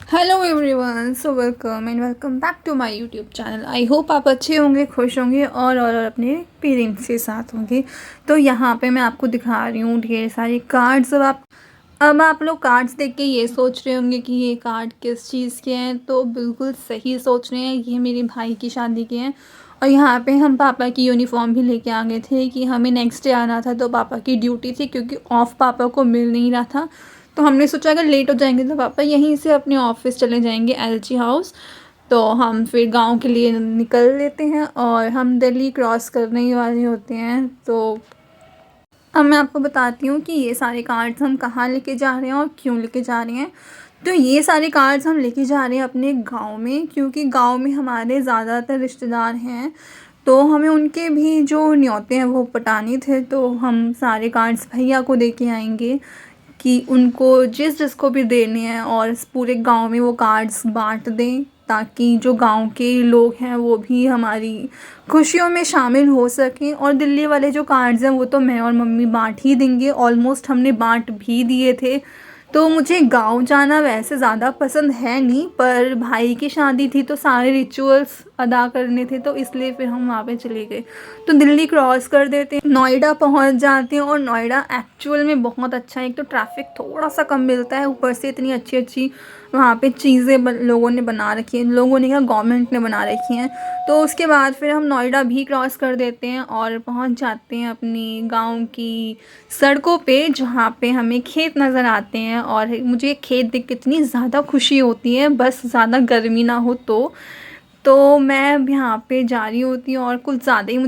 Hello everyone, so welcome and welcome back to my YouTube channel. I hope आप अच्छे होंगे, खुश होंगे और अपने पेरेंट्स के साथ होंगे। तो यहाँ पे मैं आपको दिखा रही हूँ ढेर सारे कार्ड्स। अब आप लोग कार्ड्स देख के ये सोच रहे होंगे कि ये कार्ड किस चीज़ के हैं, तो बिल्कुल सही सोच रहे हैं, ये मेरे भाई की शादी के हैं। और यहाँ पे हम पापा की यूनिफॉर्म भी लेके आ गए थे कि हमें नेक्स्ट डे आना था, तो पापा की ड्यूटी थी क्योंकि ऑफ पापा को मिल नहीं रहा था। तो हमने सोचा अगर लेट हो जाएंगे तो पापा यहीं से अपने ऑफिस चले जाएंगे एलजी हाउस। तो हम फिर गांव के लिए निकल लेते हैं और हम दिल्ली क्रॉस करने ही वाले होते हैं। तो अब मैं आपको बताती हूँ कि ये सारे कार्ड्स हम कहाँ लेके जा रहे हैं और क्यों लेके जा रहे हैं। तो ये सारे कार्ड्स हम लेके जा रहे हैं अपने गांव में, क्योंकि गांव में हमारे ज़्यादातर रिश्तेदार हैं। तो हमें उनके भी जो न्योते हैं वो पटाने थे, तो हम सारे कार्ड्स भैया को दे के आएंगे कि उनको जिस जिसको भी देने हैं और इस पूरे गांव में वो कार्ड्स बांट दें, ताकि जो गांव के लोग हैं वो भी हमारी खुशियों में शामिल हो सकें। और दिल्ली वाले जो कार्ड्स हैं वो तो मैं और मम्मी बांट ही देंगे, ऑलमोस्ट हमने बांट भी दिए थे। तो मुझे गांव जाना वैसे ज़्यादा पसंद है नहीं, पर भाई की शादी थी तो सारे रिचुअल्स अदा करने थे, तो इसलिए फिर हम वहाँ पे चले गए। तो दिल्ली क्रॉस कर देते हैं, नोएडा पहुँच जाते हैं। और नोएडा एक्चुअल में बहुत अच्छा है, एक तो ट्रैफिक थोड़ा सा कम मिलता है, ऊपर से इतनी अच्छी अच्छी वहाँ पे चीज़ें लोगों ने बना रखी हैं, लोगों ने क्या गवर्नमेंट ने बना रखी हैं। तो उसके बाद फिर हम नोएडा भी क्रॉस कर देते हैं और पहुँच जाते हैं अपनी गांव की सड़कों पे, जहाँ पे हमें खेत नज़र आते हैं। और मुझे खेत देख के इतनी ज़्यादा खुशी होती है, बस ज़्यादा गर्मी ना हो तो मैं यहाँ पे जा रही होती हूँ। और कुछ ज़्यादा ही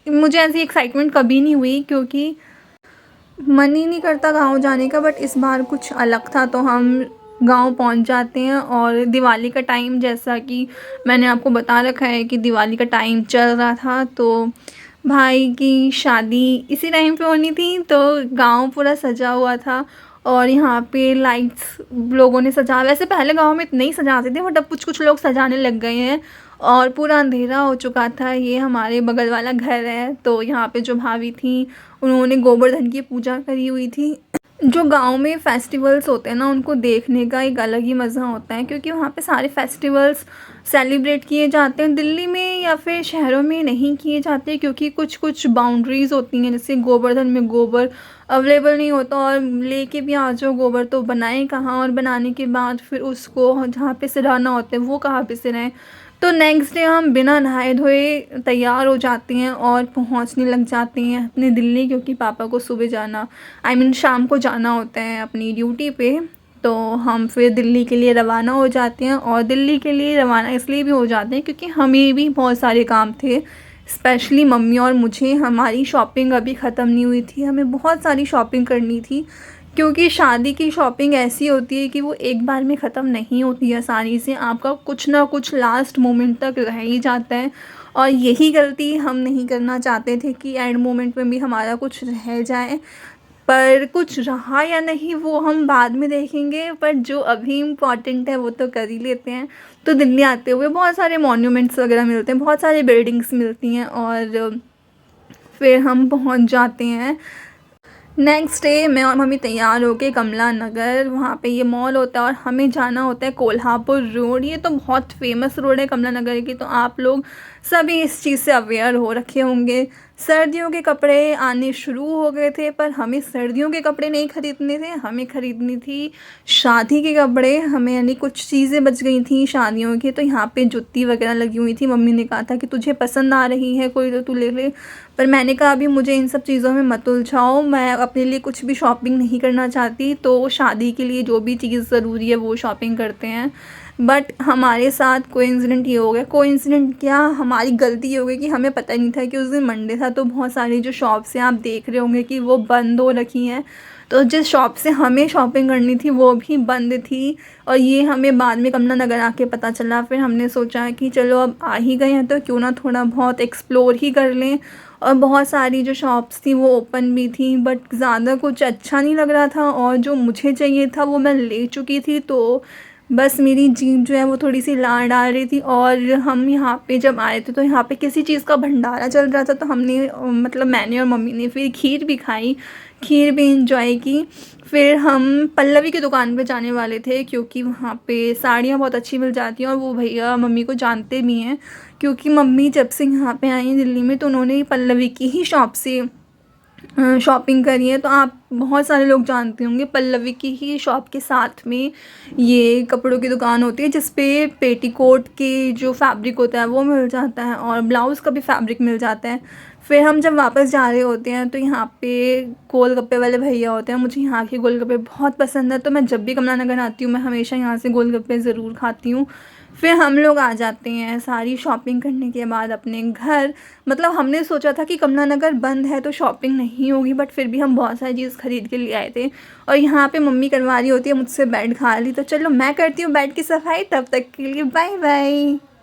मुझे ऐसी एक्साइटमेंट कभी नहीं हुई, क्योंकि मन ही नहीं करता गाँव जाने का, बट इस बार कुछ अलग था। तो हम गांव पहुंच जाते हैं और दिवाली का टाइम, जैसा कि मैंने आपको बता रखा है कि दिवाली का टाइम चल रहा था, तो भाई की शादी इसी टाइम पे होनी थी। तो गांव पूरा सजा हुआ था और यहाँ पे लाइट्स लोगों ने सजा, वैसे पहले गांव में इतने ही सजाते थे बट अब कुछ कुछ लोग सजाने लग गए हैं। और पूरा अंधेरा हो चुका था। ये हमारे बगल वाला घर है, तो यहाँ पे जो भाभी थी उन्होंने गोवर्धन की पूजा करी हुई थी। जो गांव में फेस्टिवल्स होते हैं ना, उनको देखने का एक अलग ही मज़ा होता है, क्योंकि वहाँ पे सारे फेस्टिवल्स सेलिब्रेट किए जाते हैं। दिल्ली में या फिर शहरों में नहीं किए जाते, क्योंकि कुछ कुछ बाउंड्रीज़ होती हैं, जैसे गोवर्धन में गोबर अवेलेबल नहीं होता, और लेके भी आ जाओ गोबर तो बनाएं कहाँ, और बनाने के बाद फिर उसको जहाँ पे सिराना होता है वो कहाँ पे सिराएं। तो नेक्स्ट डे हम बिना नहाए धोए तैयार हो जाते हैं और पहुंचने लग जाते हैं अपने दिल्ली, क्योंकि पापा को सुबह जाना, शाम को जाना होता है अपनी ड्यूटी पे। तो हम फिर दिल्ली के लिए रवाना हो जाते हैं। और दिल्ली के लिए रवाना इसलिए भी हो जाते हैं क्योंकि हमें भी बहुत सारे काम थे, स्पेशली मम्मी और मुझे। हमारी शॉपिंग अभी ख़त्म नहीं हुई थी, हमें बहुत सारी शॉपिंग करनी थी, क्योंकि शादी की शॉपिंग ऐसी होती है कि वो एक बार में ख़त्म नहीं होती है आसानी से, आपका कुछ ना कुछ लास्ट मोमेंट तक रह ही जाता है। और यही गलती हम नहीं करना चाहते थे कि एंड मोमेंट में भी हमारा कुछ रह जाए। पर कुछ रहा या नहीं वो हम बाद में देखेंगे, पर जो अभी इम्पॉर्टेंट है वो तो कर ही लेते हैं। तो दिल्ली आते हुए बहुत सारे मॉन्यूमेंट्स वगैरह मिलते हैं, बहुत सारी बिल्डिंग्स मिलती हैं, और फिर हम पहुंच जाते हैं। नेक्स्ट डे मैं और मम्मी तैयार होके कमला नगर, वहाँ पे ये मॉल होता है, और हमें जाना होता है कोल्हापुर रोड। ये तो बहुत फेमस रोड है कमला नगर की, तो आप लोग सभी इस चीज़ से अवेयर हो रखे होंगे। सर्दियों के कपड़े आने शुरू हो गए थे, पर हमें सर्दियों के कपड़े नहीं ख़रीदने थे, हमें ख़रीदनी थी शादी के कपड़े। हमें यानी कुछ चीज़ें बच गई थी शादियों की, तो यहाँ पे जुत्ती वगैरह लगी हुई थी। मम्मी ने कहा था कि तुझे पसंद आ रही है कोई तो तू ले ले, पर मैंने कहा अभी मुझे इन सब चीज़ों में मत उलझाओ, मैं अपने लिए कुछ भी शॉपिंग नहीं करना चाहती। तो शादी के लिए जो भी चीज़ ज़रूरी है वो शॉपिंग करते हैं। बट हमारे साथ कोइंसिडेंट ये हो गया, कोइंसिडेंट क्या, हमारी गलती ये हो गई कि हमें पता नहीं था कि उस दिन मंडे था। तो बहुत सारी जो शॉप्स हैं आप देख रहे होंगे कि वो बंद हो रखी हैं, तो जिस शॉप से हमें शॉपिंग करनी थी वो भी बंद थी। और ये हमें बाद में कमला नगर आके पता चला। फिर हमने सोचा कि चलो अब आ ही गए हैं तो क्यों ना थोड़ा बहुत एक्सप्लोर ही कर लें। और बहुत सारी जो शॉप्स थी वो ओपन भी थी, बट ज़्यादा कुछ अच्छा नहीं लग रहा था, और जो मुझे चाहिए था वो मैं ले चुकी थी। तो बस मेरी जीभ जो है वो थोड़ी-सी लाल डाल रही थी। और हम यहाँ पे जब आए थे तो यहाँ पे किसी चीज़ का भंडारा चल रहा था, तो हमने मतलब मैंने और मम्मी ने फिर खीर भी खाई, खीर भी एंजॉय की। फिर हम पल्लवी की दुकान पे जाने वाले थे क्योंकि वहाँ पे साड़ियाँ बहुत अच्छी मिल जाती हैं और वो भैया मम्मी को जानते भी हैं, क्योंकि मम्मी जब से यहाँ पे आई हैं दिल्ली में तो उन्होंने पल्लवी की ही शॉप से शॉपिंग करी है। तो आप बहुत सारे लोग जानते होंगे, पल्लवी की ही शॉप के साथ में ये कपड़ों की दुकान होती है जिस पे पेटीकोट के जो फैब्रिक होता है वो मिल जाता है और ब्लाउज़ का भी फैब्रिक मिल जाता है। फिर हम जब वापस जा रहे होते हैं तो यहाँ पे गोलगप्पे वाले भैया होते हैं, मुझे यहाँ के गोलगप्पे बहुत पसंद है, तो मैं जब भी कमला नगर आती हूँ मैं हमेशा यहाँ से गोलगप्पे ज़रूर खाती हूँ। फिर हम लोग आ जाते हैं सारी शॉपिंग करने के बाद अपने घर। मतलब हमने सोचा था कि कमला नगर बंद है तो शॉपिंग नहीं होगी, बट फिर भी हम बहुत सारी चीज़ खरीद के लिए आए थे। और यहाँ पे मम्मी करवा रही होती है मुझसे बेड खाली, तो चलो मैं करती हूँ बेड की सफाई। तब तक के लिए बाय बाय।